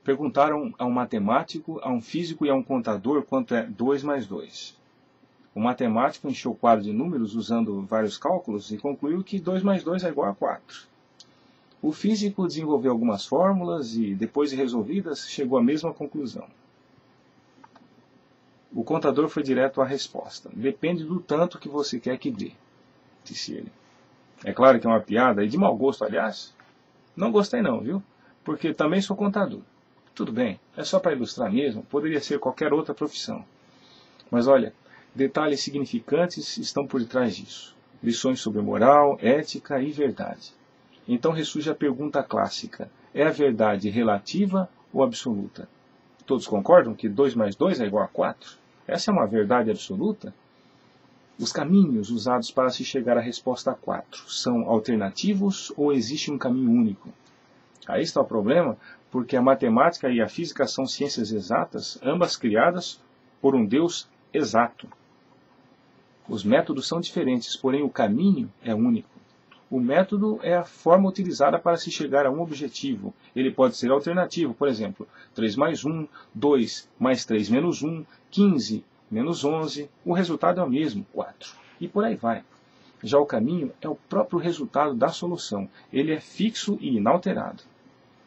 Perguntaram a um matemático, a um físico e a um contador quanto é 2 mais 2. O matemático encheu o quadro de números usando vários cálculos e concluiu que 2 mais 2 é igual a 4. O físico desenvolveu algumas fórmulas e, depois de resolvidas, chegou à mesma conclusão. O contador foi direto à resposta. Depende do tanto que você quer que dê, disse ele. É claro que é uma piada, e de mau gosto, aliás. Não gostei não, viu? Porque também sou contador. Tudo bem, é só para ilustrar mesmo, poderia ser qualquer outra profissão. Mas olha, detalhes significantes estão por detrás disso. Lições sobre moral, ética e verdade. Então ressurge a pergunta clássica: é a verdade relativa ou absoluta? Todos concordam que 2 mais 2 é igual a 4? Essa é uma verdade absoluta? Os caminhos usados para se chegar à resposta 4 são alternativos ou existe um caminho único? Aí está o problema, porque a matemática e a física são ciências exatas, ambas criadas por um Deus exato. Os métodos são diferentes, porém o caminho é único. O método é a forma utilizada para se chegar a um objetivo. Ele pode ser alternativo, por exemplo, 3 mais 1, 2 mais 3 menos 1, 15 menos 11, o resultado é o mesmo, 4. E por aí vai. Já o caminho é o próprio resultado da solução. Ele é fixo e inalterado.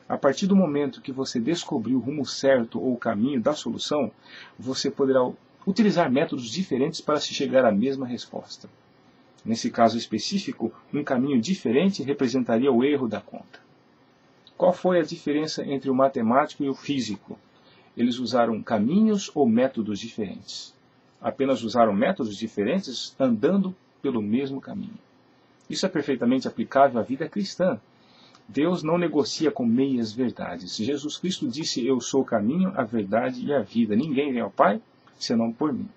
A partir do momento que você descobrir o rumo certo ou o caminho da solução, você poderá utilizar métodos diferentes para se chegar à mesma resposta. Nesse caso específico, um caminho diferente representaria o erro da conta. Qual foi a diferença entre o matemático e o físico? Eles usaram caminhos ou métodos diferentes? Apenas usaram métodos diferentes andando pelo mesmo caminho. Isso é perfeitamente aplicável à vida cristã. Deus não negocia com meias verdades. Jesus Cristo disse: eu sou o caminho, a verdade e a vida. Ninguém vem ao Pai senão por mim.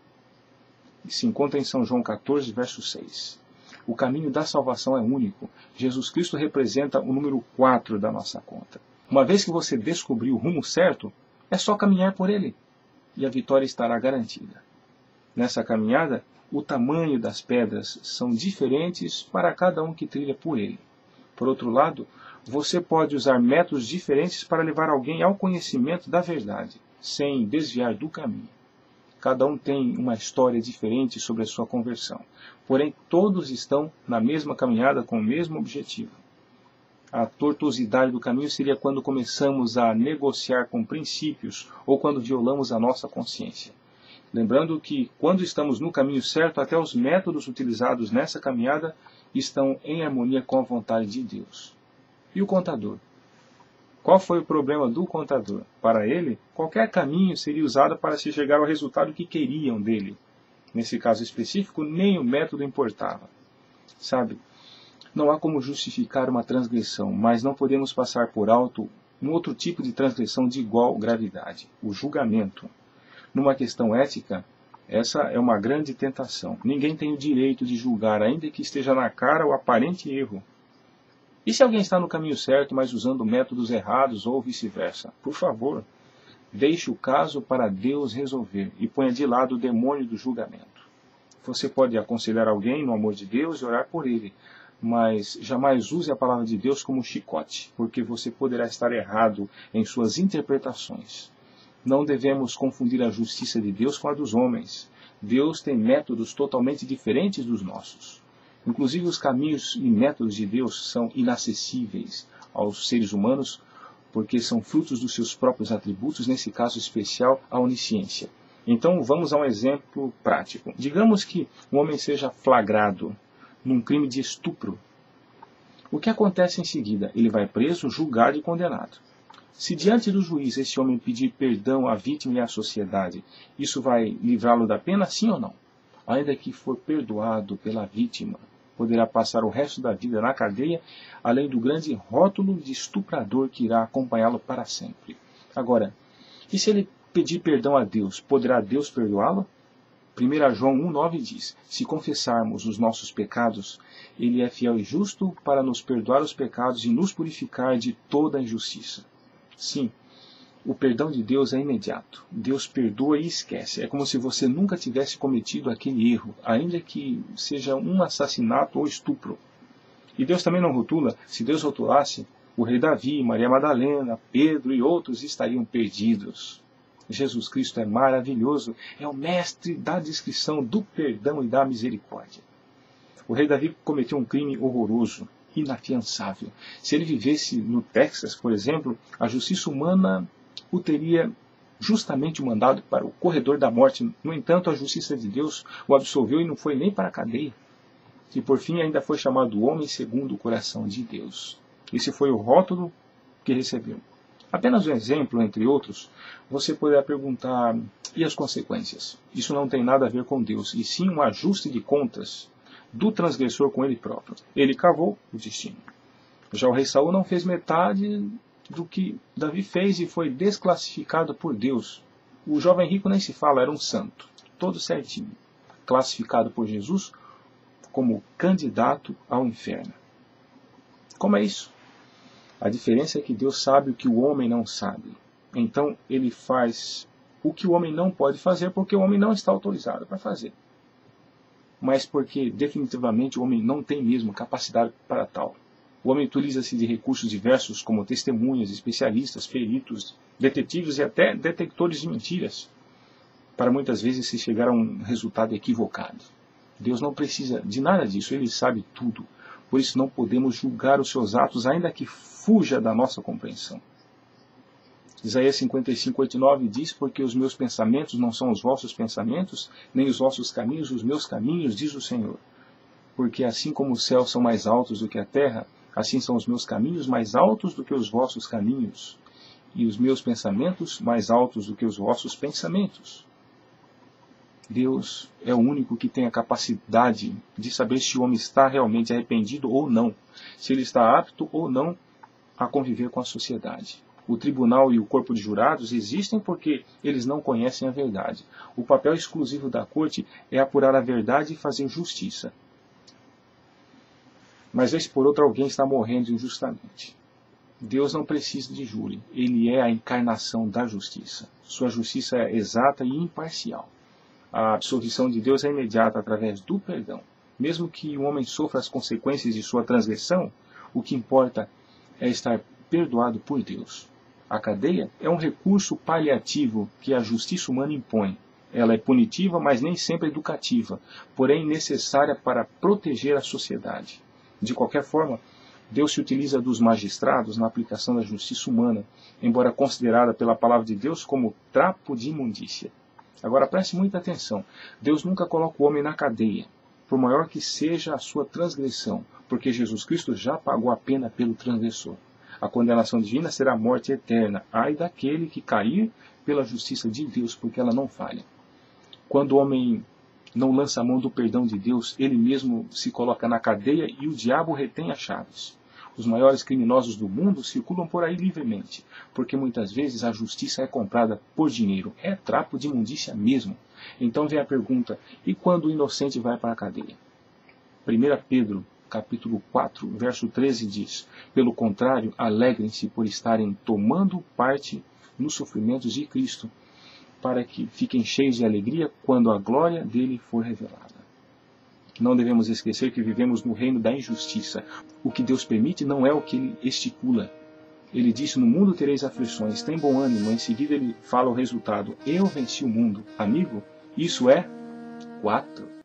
Se encontra em São João 14, verso 6. O caminho da salvação é único. Jesus Cristo representa o número 4 da nossa conta. Uma vez que você descobriu o rumo certo, é só caminhar por ele, e a vitória estará garantida. Nessa caminhada, o tamanho das pedras são diferentes para cada um que trilha por ele. Por outro lado, você pode usar métodos diferentes para levar alguém ao conhecimento da verdade, sem desviar do caminho. Cada um tem uma história diferente sobre a sua conversão. Porém, todos estão na mesma caminhada com o mesmo objetivo. A tortuosidade do caminho seria quando começamos a negociar com princípios ou quando violamos a nossa consciência. Lembrando que, quando estamos no caminho certo, até os métodos utilizados nessa caminhada estão em harmonia com a vontade de Deus. E o contador? Qual foi o problema do contador? Para ele, qualquer caminho seria usado para se chegar ao resultado que queriam dele. Nesse caso específico, nem o método importava. Sabe, não há como justificar uma transgressão, mas não podemos passar por alto um outro tipo de transgressão de igual gravidade, o julgamento. Numa questão ética, essa é uma grande tentação. Ninguém tem o direito de julgar, ainda que esteja na cara o aparente erro. E se alguém está no caminho certo, mas usando métodos errados ou vice-versa? Por favor, deixe o caso para Deus resolver e ponha de lado o demônio do julgamento. Você pode aconselhar alguém no amor de Deus e orar por ele, mas jamais use a palavra de Deus como chicote, porque você poderá estar errado em suas interpretações. Não devemos confundir a justiça de Deus com a dos homens. Deus tem métodos totalmente diferentes dos nossos. Inclusive os caminhos e métodos de Deus são inacessíveis aos seres humanos, porque são frutos dos seus próprios atributos, nesse caso especial, a onisciência. Então vamos a um exemplo prático. Digamos que um homem seja flagrado num crime de estupro. O que acontece em seguida? Ele vai preso, julgado e condenado. Se diante do juiz esse homem pedir perdão à vítima e à sociedade, isso vai livrá-lo da pena, sim ou não? Ainda que for perdoado pela vítima, poderá passar o resto da vida na cadeia, além do grande rótulo de estuprador que irá acompanhá-lo para sempre. Agora, e se ele pedir perdão a Deus, poderá Deus perdoá-lo? 1 João 1,9 diz: se confessarmos os nossos pecados, Ele é fiel e justo para nos perdoar os pecados e nos purificar de toda injustiça. Sim, o perdão de Deus é imediato. Deus perdoa e esquece. É como se você nunca tivesse cometido aquele erro, ainda que seja um assassinato ou estupro. E Deus também não rotula. Se Deus rotulasse, o rei Davi, Maria Madalena, Pedro e outros estariam perdidos. Jesus Cristo é maravilhoso, é o mestre da descrição do perdão e da misericórdia. O rei Davi cometeu um crime horroroso, inafiançável. Se ele vivesse no Texas, por exemplo, a justiça humana o teria justamente mandado para o corredor da morte. No entanto, a justiça de Deus o absolveu e não foi nem para a cadeia. E por fim ainda foi chamado homem segundo o coração de Deus. Esse foi o rótulo que recebeu. Apenas um exemplo, entre outros, você poderá perguntar, e as consequências? Isso não tem nada a ver com Deus, e sim um ajuste de contas do transgressor com ele próprio. Ele cavou o destino. Já o rei Saul não fez metade do que Davi fez e foi desclassificado por Deus. O jovem rico nem se fala, era um santo, todo certinho, classificado por Jesus como candidato ao inferno. Como é isso? A diferença é que Deus sabe o que o homem não sabe. Então ele faz o que o homem não pode fazer porque o homem não está autorizado para fazer. Mas porque definitivamente o homem não tem mesmo capacidade para tal. O homem utiliza-se de recursos diversos como testemunhas, especialistas, peritos, detetives e até detectores de mentiras, para muitas vezes se chegar a um resultado equivocado. Deus não precisa de nada disso, Ele sabe tudo. Por isso não podemos julgar os seus atos, ainda que fuja da nossa compreensão. Isaías 55, 8 e 9 diz, porque os meus pensamentos não são os vossos pensamentos, nem os vossos caminhos os meus caminhos, diz o Senhor. Porque assim como os céus são mais altos do que a terra, assim são os meus caminhos mais altos do que os vossos caminhos, e os meus pensamentos mais altos do que os vossos pensamentos. Deus é o único que tem a capacidade de saber se o homem está realmente arrependido ou não, se ele está apto ou não a conviver com a sociedade. O tribunal e o corpo de jurados existem porque eles não conhecem a verdade. O papel exclusivo da corte é apurar a verdade e fazer justiça. Mas vez por outra alguém está morrendo injustamente. Deus não precisa de júri. Ele é a encarnação da justiça. Sua justiça é exata e imparcial. A absolvição de Deus é imediata através do perdão. Mesmo que o homem sofra as consequências de sua transgressão, o que importa é estar perdoado por Deus. A cadeia é um recurso paliativo que a justiça humana impõe. Ela é punitiva, mas nem sempre educativa, porém necessária para proteger a sociedade. De qualquer forma, Deus se utiliza dos magistrados na aplicação da justiça humana, embora considerada pela palavra de Deus como trapo de imundícia. Agora preste muita atenção. Deus nunca coloca o homem na cadeia, por maior que seja a sua transgressão, porque Jesus Cristo já pagou a pena pelo transgressor. A condenação divina será a morte eterna, ai daquele que cair pela justiça de Deus, porque ela não falha. Quando o homem não lança a mão do perdão de Deus, ele mesmo se coloca na cadeia e o diabo retém as chaves. Os maiores criminosos do mundo circulam por aí livremente, porque muitas vezes a justiça é comprada por dinheiro. É trapo de imundícia mesmo. Então vem a pergunta, e quando o inocente vai para a cadeia? 1 Pedro, capítulo 4, verso 13 diz, pelo contrário, alegrem-se por estarem tomando parte nos sofrimentos de Cristo, para que fiquem cheios de alegria quando a glória dele for revelada. Não devemos esquecer que vivemos no reino da injustiça. O que Deus permite não é o que ele estipula. Ele disse, no mundo tereis aflições, tem bom ânimo. Em seguida ele fala o resultado, eu venci o mundo. Amigo, isso é 4.